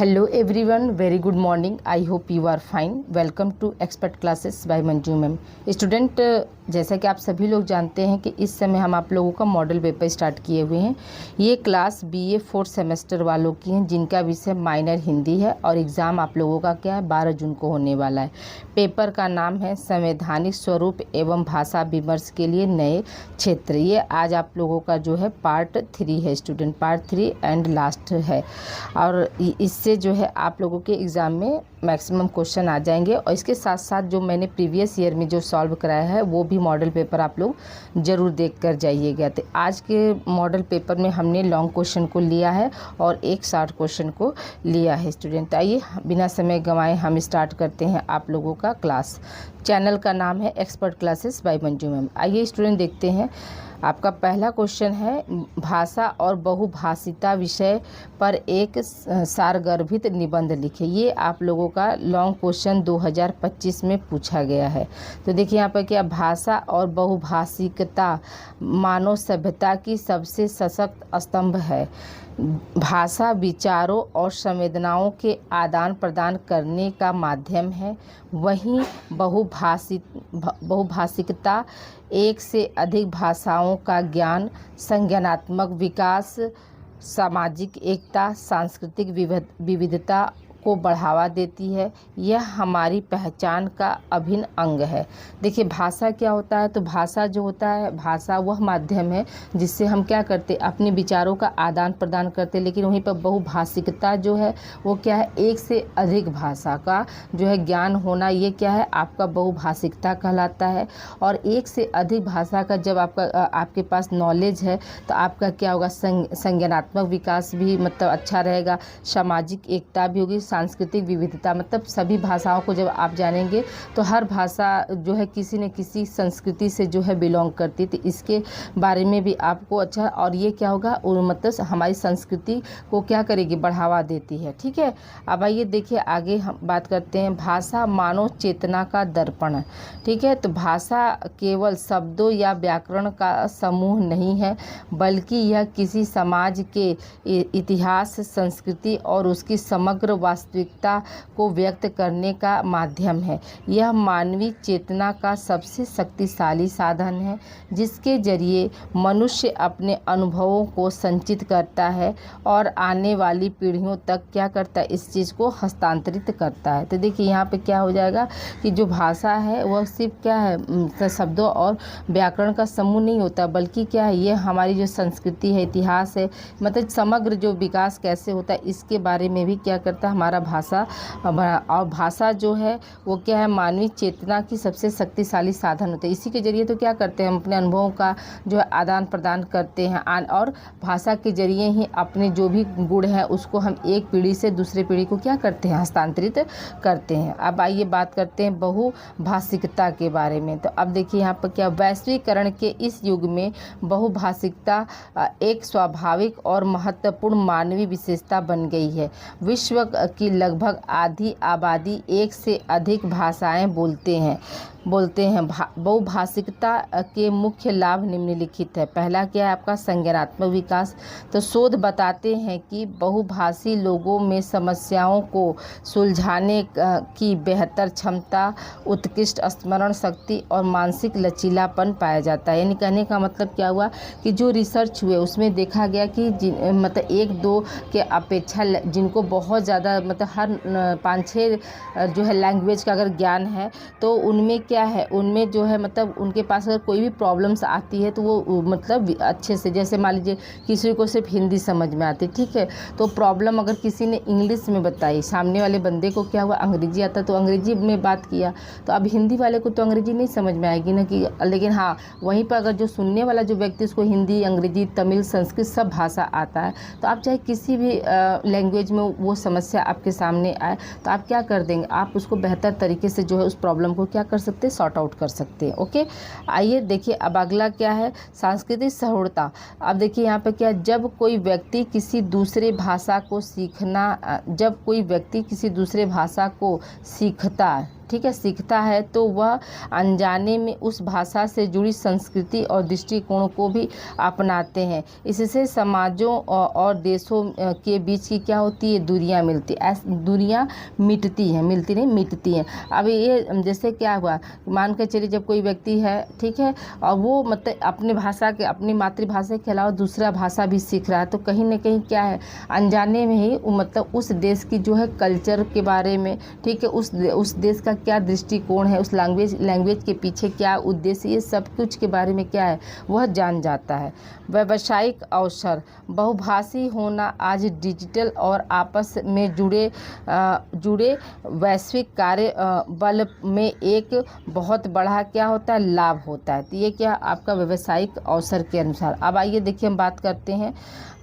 Hello everyone, very good morning. I hope you are fine. Welcome to Expert Classes by Manju ma'am. Student, जैसा कि आप सभी लोग जानते हैं कि इस समय हम आप लोगों का मॉडल पेपर स्टार्ट किए हुए हैं। ये क्लास बीए 4th सेमेस्टर वालों की हैं जिनका विषय माइनर हिंदी है और एग्ज़ाम आप लोगों का क्या है 12 जून को होने वाला है। पेपर का नाम है संवैधानिक स्वरूप एवं भाषा विमर्श के लिए नए क्षेत्र। ये आज आप लोगों का जो है पार्ट 3 है स्टूडेंट, पार्ट 3 एंड लास्ट है और इससे जो है आप लोगों के एग्ज़ाम में मैक्सिमम क्वेश्चन आ जाएंगे और इसके साथ साथ जो मैंने प्रीवियस ईयर में जो सॉल्व कराया है वो भी मॉडल पेपर आप लोग ज़रूर देख कर जाइएगा। तो आज के मॉडल पेपर में हमने लॉन्ग क्वेश्चन को लिया है और एक शॉर्ट क्वेश्चन को लिया है स्टूडेंट। आइए बिना समय गंवाए हम स्टार्ट करते हैं आप लोगों का क्लास। चैनल का नाम है expert classes bye Manju ma'am. आइए स्टूडेंट देखते हैं। आपका पहला क्वेश्चन है भाषा और बहुभाषिता विषय पर एक सारगर्भित निबंध लिखे। ये आप लोगों का लॉन्ग क्वेश्चन 2025 में पूछा गया है। तो देखिए यहाँ पर क्या, भाषा और बहुभाषिकता मानव सभ्यता की सबसे सशक्त स्तंभ है। भाषा विचारों और संवेदनाओं के आदान प्रदान करने का माध्यम है। वहीं बहुभाषिकता एक से अधिक भाषाओं का ज्ञान, संज्ञानात्मक विकास, सामाजिक एकता, सांस्कृतिक विविधता को बढ़ावा देती है। यह हमारी पहचान का अभिन्न अंग है। देखिए भाषा क्या होता है, तो भाषा जो होता है, भाषा वह माध्यम है जिससे हम क्या करते, अपने विचारों का आदान प्रदान करते। लेकिन वहीं पर बहुभाषिकता जो है वो क्या है, एक से अधिक भाषा का जो है ज्ञान होना, ये क्या है आपका बहुभाषिकता कहलाता है। और एक से अधिक भाषा का जब आपके पास नॉलेज है तो आपका क्या होगा, संज्ञानात्मक विकास भी मतलब अच्छा रहेगा, सामाजिक एकता भी होगी, सांस्कृतिक विविधता, मतलब सभी भाषाओं को जब आप जानेंगे तो हर भाषा जो है किसी न किसी संस्कृति से जो है बिलोंग करती, तो इसके बारे में भी आपको अच्छा, और ये क्या होगा मतलब हमारी संस्कृति को क्या करेगी, बढ़ावा देती है। ठीक है, अब आइए देखिए आगे हम बात करते हैं। भाषा मानव चेतना का दर्पण है। ठीक है, तो भाषा केवल शब्दों या व्याकरण का समूह नहीं है, बल्कि यह किसी समाज के इतिहास, संस्कृति और उसकी समग्र वास्तविकता को व्यक्त करने का माध्यम है। यह मानवीय चेतना का सबसे शक्तिशाली साधन है जिसके जरिए मनुष्य अपने अनुभवों को संचित करता है और आने वाली पीढ़ियों तक क्या करता है, इस चीज़ को हस्तांतरित करता है। तो देखिए यहाँ पे क्या हो जाएगा कि जो भाषा है वह सिर्फ क्या है शब्दों और व्याकरण का समूह नहीं होता, बल्कि क्या है ये हमारी जो संस्कृति है, इतिहास है, मतलब समग्र जो विकास कैसे होता है इसके बारे में भी क्या करता है हमारा भाषा। और भाषा जो है वो क्या है मानवीय चेतना की सबसे शक्तिशाली साधन होते हैं। इसी के जरिए तो क्या करते हैं हम अपने अनुभवों का जो है आदान प्रदान करते हैं और भाषा के जरिए ही अपने जो भी गुण है उसको हम एक पीढ़ी से दूसरे पीढ़ी को क्या करते हैं, हस्तांतरित करते हैं। अब आइए बात करते हैं बहुभाषिकता के बारे में। तो अब देखिए यहाँ पर क्या, वैश्वीकरण के इस युग में बहुभाषिकता एक स्वाभाविक और महत्वपूर्ण मानवीय विशेषता बन गई है। विश्व की लगभग आधी आबादी एक से अधिक भाषाएं बोलते हैं। बहुभाषिकता के मुख्य लाभ निम्नलिखित है। पहला क्या है आपका, संज्ञानात्मक विकास। तो शोध बताते हैं कि बहुभाषी लोगों में समस्याओं को सुलझाने की बेहतर क्षमता, उत्कृष्ट स्मरण शक्ति और मानसिक लचीलापन पाया जाता है। यानी कहने का मतलब क्या हुआ कि जो रिसर्च हुए उसमें देखा गया कि मतलब 1-2 के अपेक्षा जिनको बहुत ज़्यादा मतलब हर 5-6 जो है लैंग्वेज का अगर ज्ञान है तो उनमें क्या है, उनमें जो है मतलब उनके पास अगर कोई भी प्रॉब्लम्स आती है तो वो मतलब अच्छे से, जैसे मान लीजिए किसी को सिर्फ हिंदी समझ में आती, ठीक है, तो प्रॉब्लम अगर किसी ने इंग्लिश में बताई, सामने वाले बंदे को क्या हुआ अंग्रेजी आता तो अंग्रेजी में बात किया, तो अब हिंदी वाले को तो अंग्रेजी नहीं समझ में आएगी ना कि, लेकिन हाँ वहीं पर अगर जो सुनने वाला जो व्यक्ति उसको हिंदी, अंग्रेजी, तमिल, संस्कृत सब भाषा आता है, तो आप चाहे किसी भी लैंग्वेज में वो समस्या आपके सामने आए तो आप क्या कर देंगे, आप उसको बेहतर तरीके से जो है उस प्रॉब्लम को क्या कर सकते, सॉर्ट आउट कर सकते हैं। ओके, आइए देखिए अब अगला क्या है, सांस्कृतिक सहोदरता। अब देखिए यहाँ पे क्या, जब कोई व्यक्ति किसी दूसरे भाषा को सीखता ठीक है, सीखता है तो वह अनजाने में उस भाषा से जुड़ी संस्कृति और दृष्टिकोण को भी अपनाते हैं। इससे समाजों और देशों के बीच की क्या होती है, दूरियां मिलती, दूरियां मिटती हैं, मिलती नहीं मिटती हैं। अब ये जैसे क्या हुआ, मान के चलिए जब कोई व्यक्ति है, ठीक है, और वो मतलब अपनी भाषा के, अपनी मातृभाषा के अलावा दूसरा भाषा भी सीख रहा है, तो कहीं ना कहीं क्या है, अनजाने में ही मतलब उस देश की जो है कल्चर के बारे में, ठीक है, उस देश का क्या दृष्टिकोण है, उस लैंग्वेज के पीछे क्या उद्देश्य, ये सब कुछ के बारे में क्या है वह जान जाता है। व्यावसायिक अवसर, बहुभाषी होना आज डिजिटल और आपस में जुड़े वैश्विक कार्य बल में एक बहुत बड़ा क्या होता है, लाभ होता है। तो ये क्या आपका व्यावसायिक अवसर के अनुसार। अब आइए देखिए हम बात करते हैं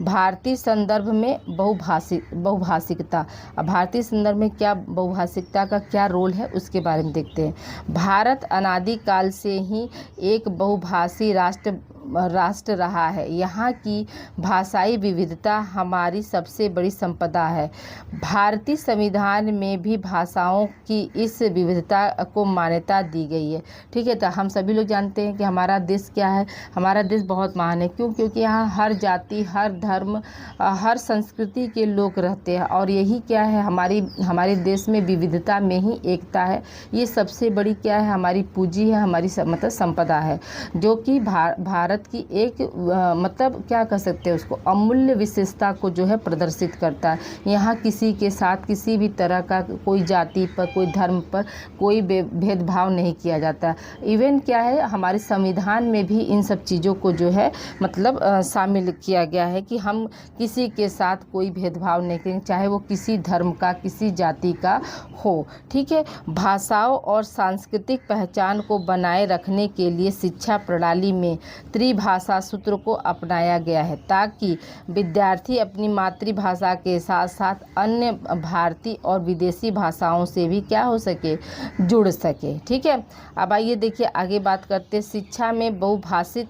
भारतीय संदर्भ में बहुभाषिकता। अब भारतीय संदर्भ में क्या बहुभाषिकता का क्या रोल है उसके बारे में देखते हैं। भारत अनादिकाल से ही एक बहुभाषी राष्ट्र रहा है। यहाँ की भाषाई विविधता हमारी सबसे बड़ी संपदा है। भारतीय संविधान में भी भाषाओं की इस विविधता को मान्यता दी गई है, ठीक है। तो हम सभी लोग जानते हैं कि हमारा देश क्या है, हमारा देश बहुत महान है। क्यों? क्योंकि यहाँ हर जाति, हर धर्म, हर संस्कृति के लोग रहते हैं, और यही क्या है, हमारे देश में विविधता में ही एकता है। ये सबसे बड़ी क्या है, हमारी पूंजी है, हमारी मतलब संपदा है, जो कि भारत की एक मतलब क्या कह सकते हैं उसको, अमूल्य विशेषता को जो है प्रदर्शित करता है। यहाँ किसी के साथ किसी भी तरह का कोई जाति पर, कोई धर्म पर कोई भेदभाव नहीं किया जाता। इवन क्या है, हमारे संविधान में भी इन सब चीज़ों को जो है मतलब शामिल किया गया है कि हम किसी के साथ कोई भेदभाव नहीं करेंगे, चाहे वो किसी धर्म का, किसी जाति का हो, ठीक है। भाषाओं और सांस्कृतिक पहचान को बनाए रखने के लिए शिक्षा प्रणाली में त्रिभाषा सूत्र को अपनाया गया है, ताकि विद्यार्थी अपनी मातृभाषा के साथ साथ अन्य भारतीय और विदेशी भाषाओं से भी क्या हो सके, जुड़ सके, ठीक है। अब आइए देखिए आगे बात करते हैं शिक्षा में बहुभाषिक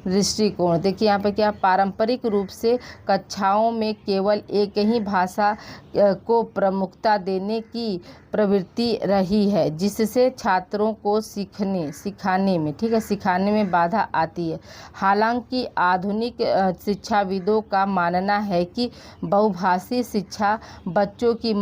दृष्टिकोण। देखिए यहाँ पे क्या, पारंपरिक रूप से कक्षाओं में केवल एक ही भाषा को प्रमुखता देने की प्रवृत्ति रही है, जिससे छात्रों को सिखाने में, ठीक है, सिखाने में बाधा आती है। हालांकि आधुनिक शिक्षाविदों का मानना है कि बहुभाषी शिक्षा बच्चों की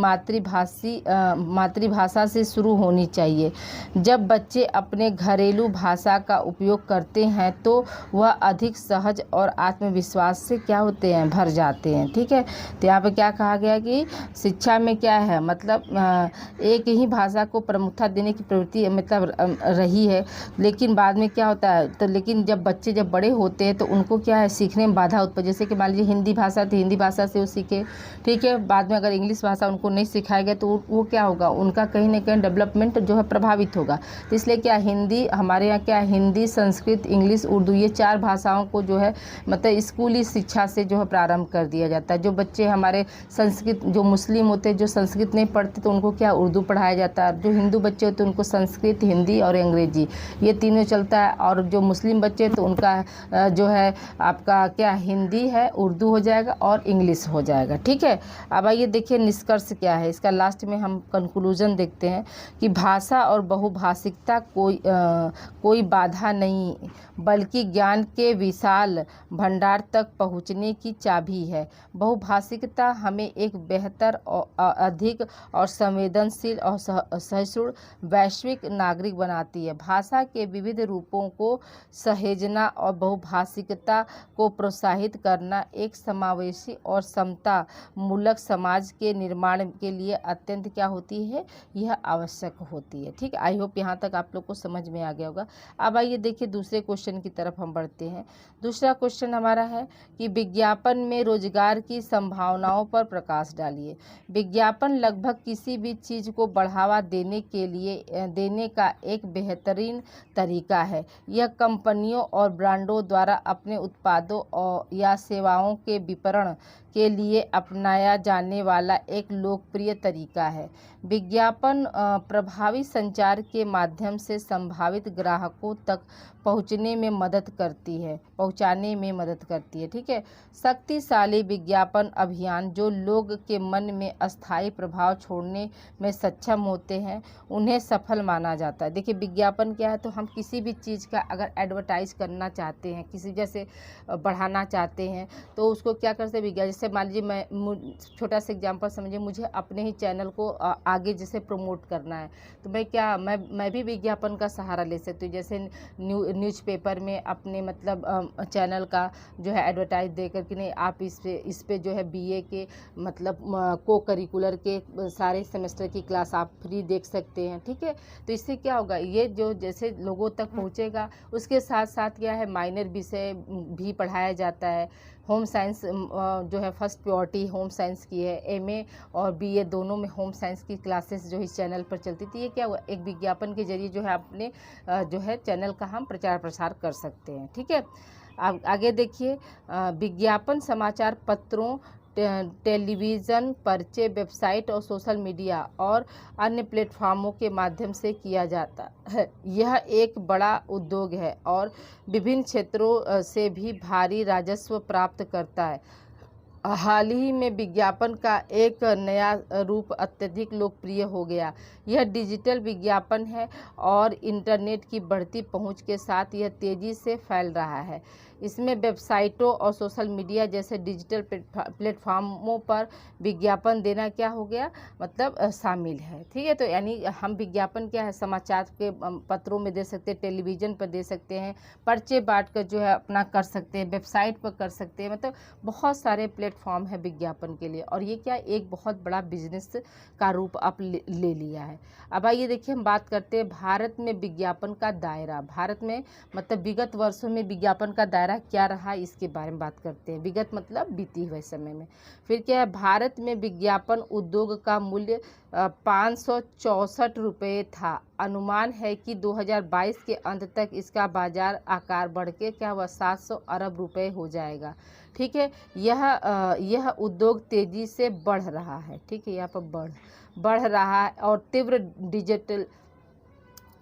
मातृभाषा से शुरू होनी चाहिए। जब बच्चे अपने घरेलू भाषा का उपयोग करते हैं तो वह अधिक सहज और आत्मविश्वास से क्या होते हैं, भर जाते हैं, ठीक है। तो यहाँ पे क्या कहा गया कि शिक्षा में क्या है, मतलब एक ही भाषा को प्रमुखता देने की प्रवृत्ति मतलब रही है, लेकिन बाद में क्या होता है, तो लेकिन जब बच्चे जब बड़े होते हैं तो उनको क्या है, सीखने में बाधा उत्पन्न, जैसे कि मान लीजिए हिंदी भाषा थी, हिंदी भाषा से वो सीखे, ठीक है। बाद में अगर इंग्लिश भाषा उनको नहीं सिखाया गया तो वो क्या होगा, उनका कहीं ना कहीं डेवलपमेंट जो है प्रभावित होगा। तो इसलिए क्या, हिंदी हमारे यहाँ क्या, हिंदी, संस्कृत, इंग्लिश, उर्दू, ये 4 भाषाओं को जो है मतलब स्कूली शिक्षा से जो है प्रारंभ कर दिया जाता है। जो बच्चे हमारे संस्कृत, जो मुस्लिम होते हैं, जो संस्कृत नहीं पढ़ते तो उनको क्या, उर्दू पढ़ाया जाता है। जो हिंदू बच्चे होते हैं उनको संस्कृत, हिंदी और अंग्रेजी, ये तीनों चलता है। और जो मुस्लिम बच्चे तो उनका जो है आपका क्या, हिंदी है, उर्दू हो जाएगा और इंग्लिश हो जाएगा, ठीक है। अब आइए देखिए निष्कर्ष क्या है इसका, लास्ट में हम कंक्लूजन देखते हैं कि भाषा और बहुभाषिकता कोई बाधा नहीं, बल्कि ज्ञान के विशाल भंडार तक पहुंचने की चाबी है। बहुभाषिकता हमें एक बेहतर और अधिक और संवेदनशील और सहिष्णु वैश्विक नागरिक बनाती है। भाषा के विविध रूपों को सहेजना और बहुभाषिकता को प्रोत्साहित करना एक समावेशी और समता मूलक समाज के निर्माण के लिए अत्यंत क्या होती है, यह आवश्यक होती है, ठीक है। आई होप यहाँ तक आप लोग को समझ में आ गया होगा। अब आइए देखिए दूसरे क्वेश्चन की तरफ हम बढ़ते हैं। दूसरा क्वेश्चन हमारा है कि विज्ञापन में रोजगार की संभावनाओं पर प्रकाश डालिए। विज्ञापन लगभग किसी भी चीज़ को बढ़ावा देने का एक बेहतरीन तरीका है। यह कंपनियों और ब्रांडों द्वारा अपने उत्पादों या सेवाओं के विपणन के लिए अपनाया जाने वाला एक लोकप्रिय तरीका है। विज्ञापन प्रभावी संचार के माध्यम से संभावित ग्राहकों तक पहुंचाने में मदद करती है। ठीक है। शक्तिशाली विज्ञापन अभियान जो लोग के मन में अस्थायी प्रभाव छोड़ने में सक्षम होते हैं, उन्हें सफल माना जाता है। देखिए विज्ञापन क्या है, तो हम किसी भी चीज़ का अगर एडवर्टाइज करना चाहते हैं, किसी जैसे बढ़ाना चाहते हैं, तो उसको क्या कर सकते विज्ञापन। जैसे मान लीजिए छोटा सा एग्जांपल समझिए, मुझे अपने ही चैनल को आगे जैसे प्रमोट करना है, तो मैं भी विज्ञापन का सहारा ले सकती हूँ। जैसे न्यूज़पेपर में अपने मतलब चैनल का जो है एडवर्टाइज दे कर कि नहीं, आप इस पे जो है बीए के मतलब को करिकुलर के सारे सेमेस्टर की क्लास आप फ्री देख सकते हैं। ठीक है। तो इससे क्या होगा, ये जो जैसे लोगों तक पहुँचेगा, उसके साथ साथ क्या है माइनर विषय भी पढ़ाया जाता है। होम साइंस जो है फर्स्ट प्रायोरिटी होम साइंस की है। एमए और बीए दोनों में होम साइंस की क्लासेस जो इस चैनल पर चलती थी। ये क्या हुआ, एक विज्ञापन के जरिए जो है अपने जो है चैनल का हम प्रचार प्रसार कर सकते हैं। ठीक है। अब आगे देखिए, विज्ञापन समाचार पत्रों, टेलीविज़न, पर्चे, वेबसाइट और सोशल मीडिया और अन्य प्लेटफार्मों के माध्यम से किया जाता है। यह एक बड़ा उद्योग है और विभिन्न क्षेत्रों से भी भारी राजस्व प्राप्त करता है। हाल ही में विज्ञापन का एक नया रूप अत्यधिक लोकप्रिय हो गया। यह डिजिटल विज्ञापन है और इंटरनेट की बढ़ती पहुंच के साथ यह तेज़ी से फैल रहा है। इसमें वेबसाइटों और सोशल मीडिया जैसे डिजिटल प्लेटफार्मों पर विज्ञापन देना क्या हो गया, मतलब शामिल है। ठीक है। तो यानी हम विज्ञापन क्या है, समाचार के पत्रों में दे सकते हैं, टेलीविज़न पर दे सकते हैं, पर्चे बांट कर जो है अपना कर सकते हैं, वेबसाइट पर कर सकते हैं, मतलब बहुत सारे प्लेटफॉर्म है विज्ञापन के लिए। और ये क्या एक बहुत बड़ा बिजनेस का रूप अब ले लिया है। अब आइए देखिए, हम बात करते हैं भारत में विज्ञापन का दायरा। भारत में मतलब विगत वर्षों में विज्ञापन का दायरा क्या रहा, इसके बारे में बात करते हैं। विगत मतलब बीती हुए समय में। फिर क्या है, भारत में विज्ञापन उद्योग का मूल्य 564 रुपये था। अनुमान है कि 2022 के अंत तक इसका बाजार आकार बढ़ के क्या हुआ 700 अरब रुपए हो जाएगा। ठीक है। यह उद्योग तेजी से बढ़ रहा है। ठीक है। यहाँ पर बढ़ रहा है और तीव्र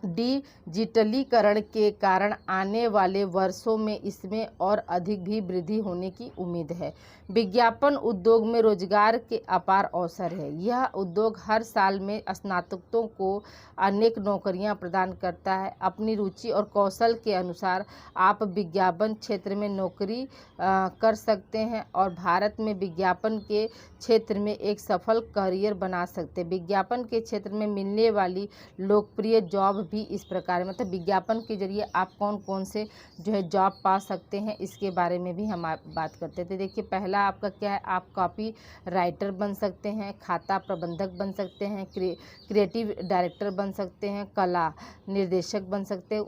डिजिटलीकरण के कारण आने वाले वर्षों में इसमें और अधिक भी वृद्धि होने की उम्मीद है। विज्ञापन उद्योग में रोजगार के अपार अवसर है। यह उद्योग हर साल में स्नातकों को अनेक नौकरियां प्रदान करता है। अपनी रुचि और कौशल के अनुसार आप विज्ञापन क्षेत्र में नौकरी कर सकते हैं और भारत में विज्ञापन के क्षेत्र में एक सफल करियर बना सकते हैं। विज्ञापन के क्षेत्र में मिलने वाली लोकप्रिय जॉब भी इस प्रकार है, मतलब विज्ञापन के जरिए आप कौन कौन से जो है जॉब पा सकते हैं, इसके बारे में भी हम बात करते थे। देखिए पहला आपका क्या है, आप कॉपी राइटर बन सकते हैं, खाता प्रबंधक बन सकते हैं, क्रिएटिव डायरेक्टर बन सकते हैं, कला निर्देशक बन सकते हैं,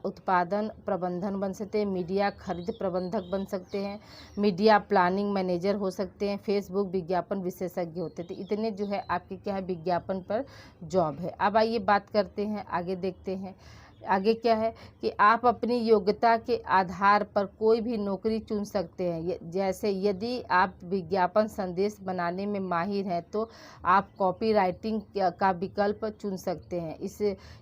उत्पादन प्रबंधन बन सकते हैं, मीडिया खरीद प्रबंधक बन सकते हैं, मीडिया प्लानिंग मैनेजर हो सकते हैं, फेसबुक विज्ञापन विशेषज्ञ होते थे। इतने जो है आपके क्या है विज्ञापन पर जॉब है। अब आइए बात करते हैं, आगे देखते हैं। आगे क्या है कि आप अपनी योग्यता के आधार पर कोई भी नौकरी चुन सकते हैं। जैसे यदि आप विज्ञापन संदेश बनाने में माहिर हैं तो आप कॉपी राइटिंग का विकल्प चुन सकते हैं।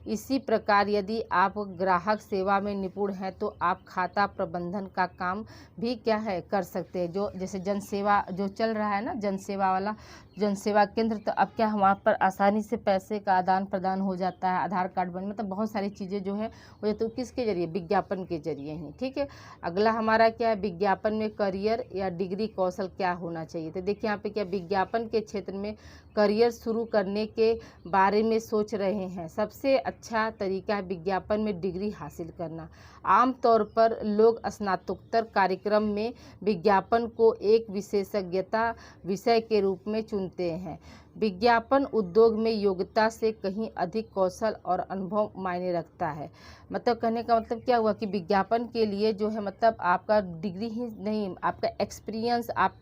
इसी प्रकार यदि आप ग्राहक सेवा में निपुण हैं तो आप खाता प्रबंधन का काम भी क्या है कर सकते हैं। जो जैसे जनसेवा जो चल रहा है ना, जनसेवा वाला जनसेवा केंद्र, तो अब क्या वहाँ पर आसानी से पैसे का आदान प्रदान हो जाता है, आधार कार्ड बन, मतलब बहुत सारी चीज़ें जो है हो जाती है। तो किसके जरिए, विज्ञापन के जरिए ही। ठीक है। अगला हमारा क्या है, विज्ञापन में करियर या डिग्री कौशल क्या होना चाहिए। तो देखिए यहाँ पे क्या विज्ञापन के क्षेत्र में करियर शुरू करने के बारे में सोच रहे हैं, सबसे अच्छा तरीका है विज्ञापन में डिग्री हासिल करना। आमतौर पर लोग स्नातकोत्तर कार्यक्रम में विज्ञापन को एक विशेषज्ञता विषय के रूप में चुनते हैं। विज्ञापन उद्योग में योग्यता से कहीं अधिक कौशल और अनुभव मायने रखता है। मतलब कहने का मतलब क्या हुआ कि विज्ञापन के लिए जो है मतलब आपका डिग्री ही नहीं, आपका एक्सपीरियंस, आप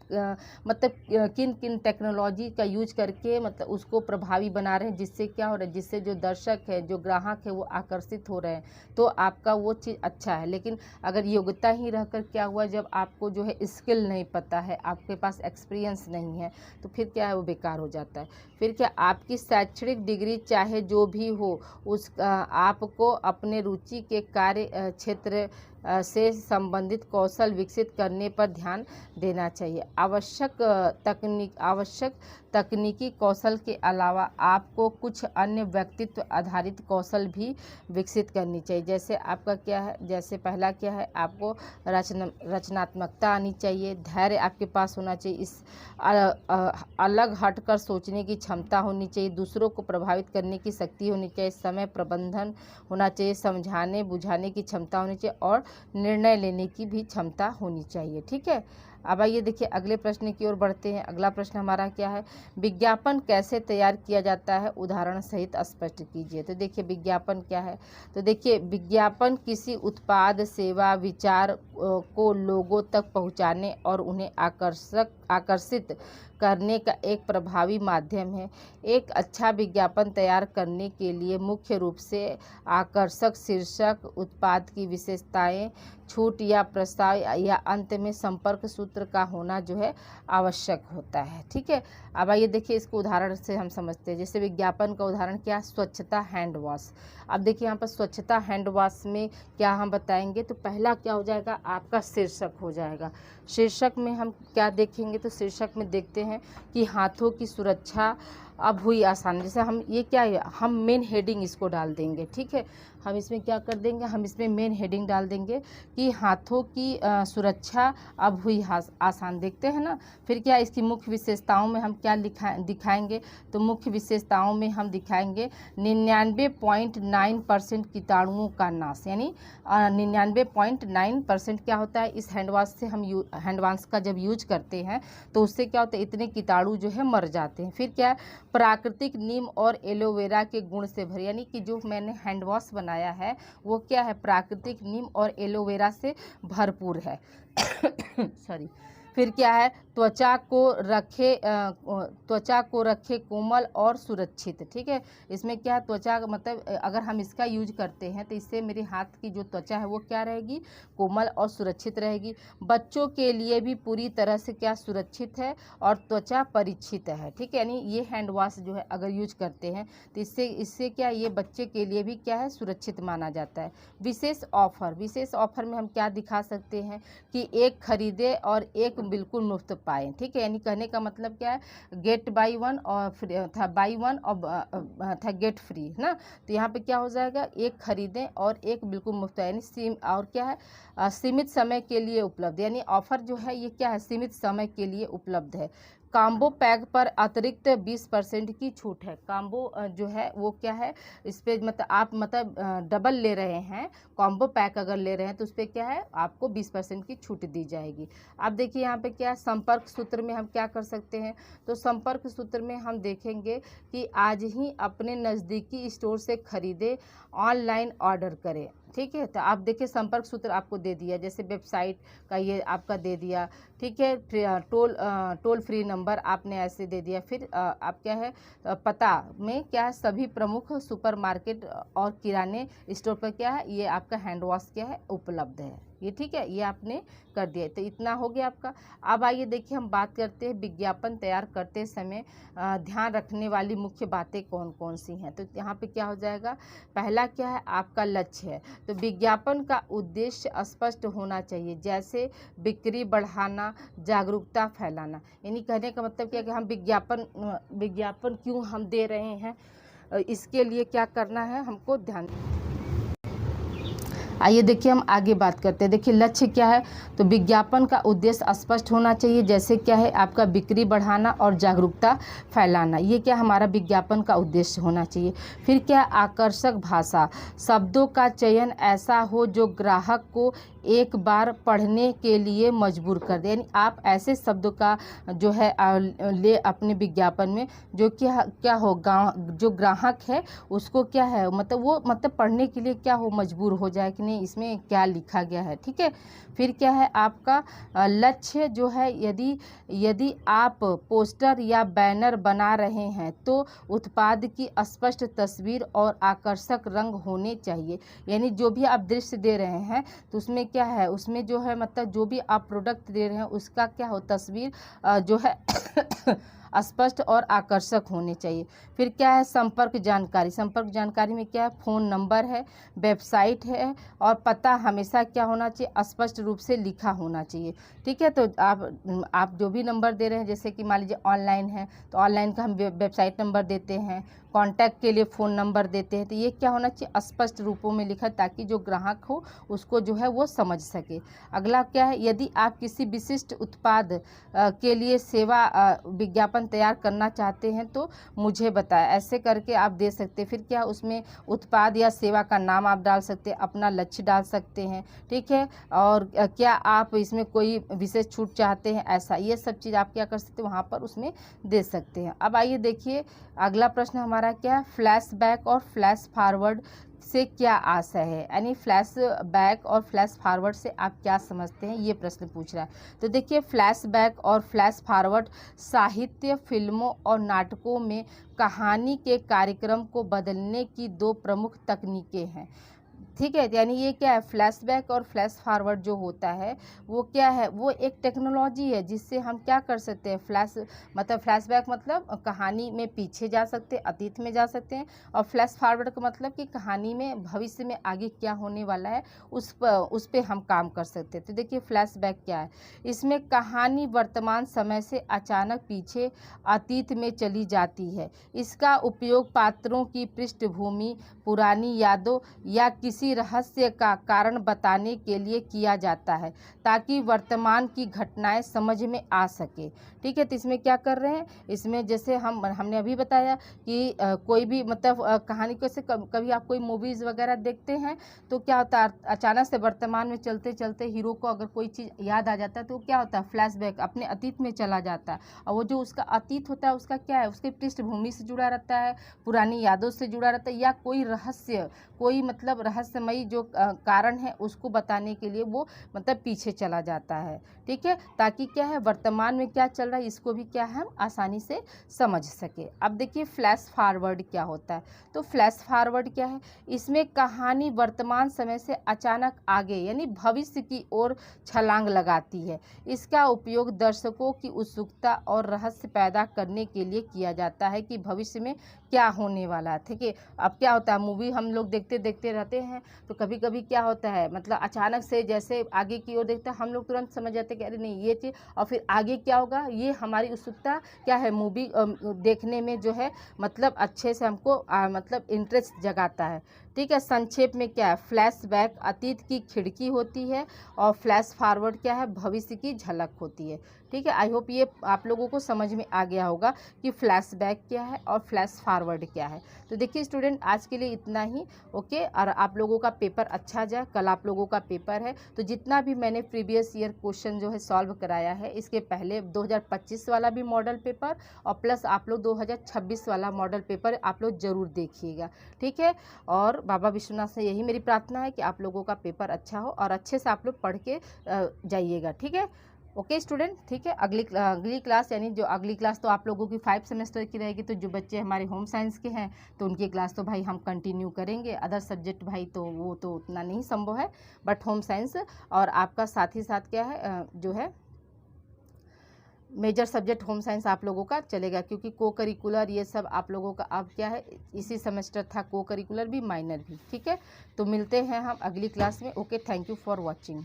मतलब किन किन टेक्नोलॉजी का यूज करके मतलब उसको प्रभावी बना रहे हैं, जिससे क्या हो रहा है, जिससे जो दर्शक है, जो ग्राहक है वो आकर्षित हो रहे हैं, तो आपका वो चीज़ अच्छा है। लेकिन अगर योग्यता ही रहकर क्या हुआ, जब आपको जो है स्किल नहीं पता है, आपके पास एक्सपीरियंस नहीं है, तो फिर क्या है वो बेकार हो जाता है। फिर क्या आपकी शैक्षणिक डिग्री चाहे जो भी हो, उस आपको अपने रुचि के कार्य क्षेत्र से संबंधित कौशल विकसित करने पर ध्यान देना चाहिए। आवश्यक तकनीकी कौशल के अलावा आपको कुछ अन्य व्यक्तित्व आधारित कौशल भी विकसित करनी चाहिए। जैसे आपका क्या है, जैसे पहला क्या है, आपको रचनात्मकता आनी चाहिए, धैर्य आपके पास होना चाहिए, इस अलग हटकर सोचने की क्षमता होनी चाहिए, दूसरों को प्रभावित करने की शक्ति होनी चाहिए, समय प्रबंधन होना चाहिए, समझाने बुझाने की क्षमता होनी चाहिए और निर्णय लेने की भी क्षमता होनी चाहिए। ठीक है, अब आइए देखिए अगले प्रश्न की ओर बढ़ते हैं। अगला प्रश्न हमारा क्या है, विज्ञापन कैसे तैयार किया जाता है, उदाहरण सहित स्पष्ट कीजिए। तो देखिए विज्ञापन क्या है, तो देखिए विज्ञापन किसी उत्पाद सेवा विचार को लोगों तक पहुंचाने और उन्हें आकर्षित करने का एक प्रभावी माध्यम है। एक अच्छा विज्ञापन तैयार करने के लिए मुख्य रूप से आकर्षक शीर्षक, उत्पाद की विशेषताएं, छूट या प्रस्ताव या अंत में संपर्क सूत्र का होना जो है आवश्यक होता है। ठीक है, अब आइए देखिए इसको उदाहरण से हम समझते हैं। जैसे विज्ञापन का उदाहरण क्या, स्वच्छता हैंड वॉश। अब देखिए यहाँ पर स्वच्छता हैंड वॉश में क्या हम बताएंगे, तो पहला क्या हो जाएगा, आपका शीर्षक हो जाएगा। शीर्षक में हम क्या देखेंगे, तो शीर्षक में देखते हैं कि हाथों की सुरक्षा अब हुई आसान। जैसे हम ये क्या है, हम मेन हेडिंग इसको डाल देंगे। ठीक है, हम इसमें क्या कर देंगे, हम इसमें मेन हेडिंग डाल देंगे कि हाथों की सुरक्षा अब हुई आसान। देखते हैं ना, फिर क्या इसकी मुख्य विशेषताओं में हम क्या दिखाएंगे, तो मुख्य विशेषताओं में हम दिखाएंगे 99.9% कीटाणुओं का नाश, यानी 99.9% क्या होता है, इस हैंड वॉश से हम हैंड वॉश का जब यूज करते हैं तो उससे क्या होता है, इतने कीटाणु जो है मर जाते हैं। फिर क्या है, प्राकृतिक नीम और एलोवेरा के गुण से भरे, यानी कि जो मैंने हैंड वॉश बनाया है वो क्या है, प्राकृतिक नीम और एलोवेरा से भरपूर है। सॉरी। फिर क्या है, त्वचा को रखे कोमल और सुरक्षित। ठीक है, इसमें क्या है, त्वचा मतलब अगर हम इसका यूज करते हैं तो इससे मेरे हाथ की जो त्वचा है वो क्या रहेगी, कोमल और सुरक्षित रहेगी। बच्चों के लिए भी पूरी तरह से क्या सुरक्षित है और त्वचा परिचित है। ठीक है, यानी ये हैंड वॉश जो है अगर यूज करते हैं तो इससे क्या, ये बच्चे के लिए भी क्या है, सुरक्षित माना जाता है। विशेष ऑफर में हम क्या दिखा सकते हैं कि एक खरीदे और एक बिल्कुल मुफ्त पाएँ। ठीक है, यानी कहने का मतलब क्या है, गेट बाई वन और बाई वन और गेट फ्री है ना। तो यहाँ पे क्या हो जाएगा, एक खरीदें और एक बिल्कुल मुफ्त, यानी और क्या है, सीमित समय के लिए उपलब्ध, यानी ऑफर जो है ये क्या है, सीमित समय के लिए उपलब्ध है। कॉम्बो पैक पर अतिरिक्त 20% की छूट है। कॉम्बो जो है वो क्या है, इस पे मतलब आप डबल ले रहे हैं, कॉम्बो पैक अगर ले रहे हैं तो उस पर क्या है, आपको 20% की छूट दी जाएगी। अब देखिए यहाँ पे क्या है, संपर्क सूत्र में हम क्या कर सकते हैं, तो संपर्क सूत्र में हम देखेंगे कि आज ही अपने नज़दीकी स्टोर से खरीदे, ऑनलाइन ऑर्डर करें। ठीक है, तो आप देखिए संपर्क सूत्र आपको दे दिया, जैसे वेबसाइट का ये आपका दे दिया। ठीक है, टोल फ्री नंबर आपने ऐसे दे दिया। फिर आप क्या है, पता में क्या है, सभी प्रमुख सुपरमार्केट और किराने स्टोर पर क्या है, ये आपका हैंड वॉश क्या है, उपलब्ध है। ये ठीक है, ये आपने कर दिया। तो इतना हो गया आपका। अब आइए देखिए हम बात करते हैं विज्ञापन तैयार करते समय ध्यान रखने वाली मुख्य बातें कौन कौन सी हैं। तो यहाँ पे क्या हो जाएगा, पहला क्या है, आपका लक्ष्य है। तो विज्ञापन का उद्देश्य स्पष्ट होना चाहिए, जैसे बिक्री बढ़ाना, जागरूकता फैलाना। यानी कहने का मतलब क्या है कि हम विज्ञापन क्यों हम दे रहे हैं, इसके लिए क्या करना है, हमको ध्यान। आइए देखिए हम आगे बात करते हैं। देखिए लक्ष्य क्या है, तो विज्ञापन का उद्देश्य स्पष्ट होना चाहिए, जैसे क्या है, आपका बिक्री बढ़ाना और जागरूकता फैलाना। ये क्या हमारा विज्ञापन का उद्देश्य होना चाहिए। फिर क्या, आकर्षक भाषा, शब्दों का चयन ऐसा हो जो ग्राहक को एक बार पढ़ने के लिए मजबूर कर दे। यानी आप ऐसे शब्दों का जो है ले अपने विज्ञापन में, जो क्या हो, जो ग्राहक है उसको क्या है, मतलब वो पढ़ने के लिए क्या हो, मजबूर हो जाए कि नहीं इसमें क्या लिखा गया है। ठीक है, फिर क्या है, आपका लक्ष्य जो है, यदि आप पोस्टर या बैनर बना रहे हैं तो उत्पाद की स्पष्ट तस्वीर और आकर्षक रंग होने चाहिए। यानी जो भी आप दृश्य दे रहे हैं तो उसमें क्या है, उसमें जो है जो भी आप प्रोडक्ट दे रहे हैं उसका क्या हो, तस्वीर जो है स्पष्ट और आकर्षक होने चाहिए। फिर क्या है, संपर्क जानकारी। संपर्क जानकारी में क्या है, फ़ोन नंबर है, वेबसाइट है और पता हमेशा क्या होना चाहिए, स्पष्ट रूप से लिखा होना चाहिए। ठीक है, तो आप जो भी नंबर दे रहे हैं, जैसे कि मान लीजिए ऑनलाइन है तो ऑनलाइन का हम वेबसाइट नंबर देते हैं, कॉन्टैक्ट के लिए फ़ोन नंबर देते हैं, तो ये क्या होना चाहिए, स्पष्ट रूपों में लिखा, ताकि जो ग्राहक हो उसको जो है वो समझ सके। अगला क्या है, यदि आप किसी विशिष्ट उत्पाद के लिए सेवा विज्ञापन तैयार करना चाहते हैं तो मुझे बताएं, ऐसे करके आप दे सकते हैं। फिर क्या, उसमें उत्पाद या सेवा का नाम आप डाल सकते हैं, अपना लक्ष्य डाल सकते हैं। ठीक है, और क्या आप इसमें कोई विशेष छूट चाहते हैं, ऐसा ये सब चीज़ आप क्या कर सकते हैं, वहाँ पर उसमें दे सकते हैं। अब आइए देखिए अगला प्रश्न हमारा क्या है, फ्लैशबैक और फ्लैश फॉरवर्ड से क्या आशय है, यानी फ्लैश बैक और फ्लैश फॉरवर्ड से आप क्या समझते हैं, ये प्रश्न पूछ रहा है। तो देखिए, फ्लैश बैक और फ्लैश फॉरवर्ड साहित्य, फिल्मों और नाटकों में कहानी के कार्यक्रम को बदलने की दो प्रमुख तकनीकें हैं। ठीक है, यानी ये क्या है, फ्लैशबैक और फ्लैश फॉरवर्ड जो होता है वो क्या है, वो एक टेक्नोलॉजी है जिससे हम क्या कर सकते हैं, फ्लैशबैक मतलब कहानी में पीछे जा सकते हैं, अतीत में जा सकते हैं, और फ्लैश फॉरवर्ड का मतलब कि कहानी में भविष्य में आगे क्या होने वाला है उस पे हम काम कर सकते हैं। तो देखिए फ्लैशबैक क्या है, इसमें कहानी वर्तमान समय से अचानक पीछे अतीत में चली जाती है। इसका उपयोग पात्रों की पृष्ठभूमि, पुरानी यादों या किसी रहस्य का कारण बताने के लिए किया जाता है, ताकि वर्तमान की घटनाएं समझ में आ सके। ठीक है, तो इसमें क्या कर रहे हैं, इसमें जैसे हमने अभी बताया कि कोई भी मतलब कहानी को से कभी आप कोई मूवीज़ वगैरह देखते हैं तो क्या होता है, अचानक से वर्तमान में चलते चलते हीरो को अगर कोई चीज़ याद आ जाता है तो क्या होता है, फ्लैशबैक अपने अतीत में चला जाता है। और वो जो उसका अतीत होता है उसका क्या है, उसके पृष्ठभूमि से जुड़ा रहता है, पुरानी यादों से जुड़ा रहता है, या कोई रहस्य, कोई मतलब रहस्यमयी जो कारण है उसको बताने के लिए वो मतलब पीछे चला जाता है। ठीक है, ताकि क्या है, वर्तमान में क्या चल रहा है इसको भी क्या है, हम आसानी से समझ सके। अब देखिए फ्लैश फॉरवर्ड क्या होता है। तो फ्लैश फॉरवर्ड क्या है, इसमें कहानी वर्तमान समय से अचानक आगे यानी भविष्य की ओर छलांग लगाती है। इसका उपयोग दर्शकों की उत्सुकता और रहस्य पैदा करने के लिए किया जाता है कि भविष्य में क्या होने वाला है। ठीक है, अब क्या होता है, मूवी हम लोग देखते देखते रहते हैं तो कभी कभी क्या होता है, मतलब अचानक से जैसे आगे की ओर देखते हैं हम लोग तुरंत समझ जाते हैं कि अरे नहीं ये चीज़, और फिर आगे क्या होगा, ये हमारी उत्सुकता क्या है, मूवी देखने में जो है मतलब अच्छे से हमको मतलब इंटरेस्ट जगाता है। ठीक है, संक्षेप में क्या है, फ्लैशबैक अतीत की खिड़की होती है और फ्लैश फॉरवर्ड क्या है, भविष्य की झलक होती है। ठीक है, आई होप ये आप लोगों को समझ में आ गया होगा कि फ्लैशबैक क्या है और फ्लैश फॉरवर्ड क्या है। तो देखिए स्टूडेंट, आज के लिए इतना ही। ओके, और आप लोगों का पेपर अच्छा जाए, कल आप लोगों का पेपर है। तो जितना भी मैंने प्रीवियस ईयर क्वेश्चन जो है सॉल्व कराया है, इसके पहले 2025 वाला भी मॉडल पेपर और प्लस आप लोग 2026 वाला मॉडल पेपर आप लोग ज़रूर देखिएगा। ठीक है, और बाबा विश्वनाथ से यही मेरी प्रार्थना है कि आप लोगों का पेपर अच्छा हो और अच्छे से आप लोग पढ़ के जाइएगा। ठीक है, ओके स्टूडेंट। ठीक है, अगली क्लास यानी जो अगली क्लास तो आप लोगों की 5 सेमेस्टर की रहेगी, तो जो बच्चे हमारे होम साइंस के हैं तो उनकी क्लास तो भाई हम कंटिन्यू करेंगे। अदर सब्जेक्ट भाई तो वो तो उतना नहीं संभव है, बट होम साइंस और आपका साथ ही साथ क्या है जो है मेजर सब्जेक्ट होम साइंस आप लोगों का चलेगा, क्योंकि को करिकुलर ये सब आप लोगों का अब क्या है, इसी सेमेस्टर था को करिकुलर भी माइनर भी। ठीक है, तो मिलते हैं हम अगली क्लास में। Okay, thank you for watching.